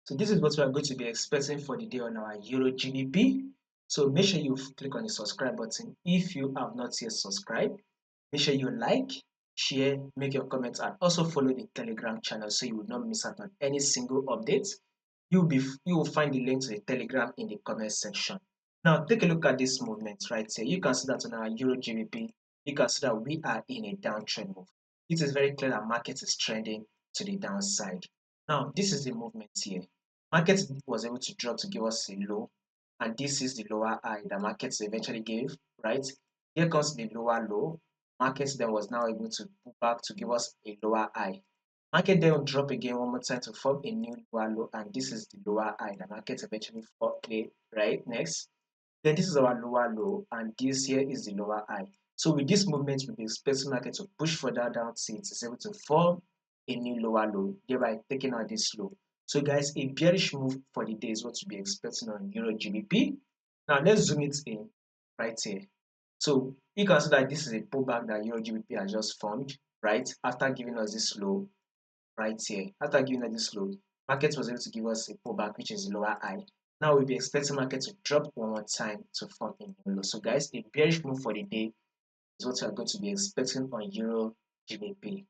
So this is what we are going to be expecting for the day on our EURGBP. So make sure you click on the subscribe button if you have not yet subscribed. Make sure you like, share, make your comments, and also follow the Telegram channel so you will not miss out on any single update. You will find the link to the Telegram in the comment section. Now take a look at this movement right here. You can see that on our EURGBP, you can see that we are in a downtrend move. It is very clear that market is trending to the downside. Now this is the movement here. Market was able to drop to give us a low, and this is the lower high that markets eventually gave, right? Here comes the lower low. Market then was now able to pull back to give us a lower high. Market then will drop again one more time to form a new lower low, and this is the lower high. The market eventually play right next. Then this is our lower low, and this here is the lower high. So with this movement, we'll be expecting market to push further down till it is able to form a new lower low, thereby taking out this low. So guys, a bearish move for the day is what to be expecting on EURGBP. Now let's zoom it in right here. So you can see that this is a pullback that EURGBP has just formed, right? After giving us this low right here. After giving us this low, market was able to give us a pullback, which is lower high. Now we'll be expecting market to drop one more time to form a new low. So guys, a bearish move for the day is what we are going to be expecting on EURGBP.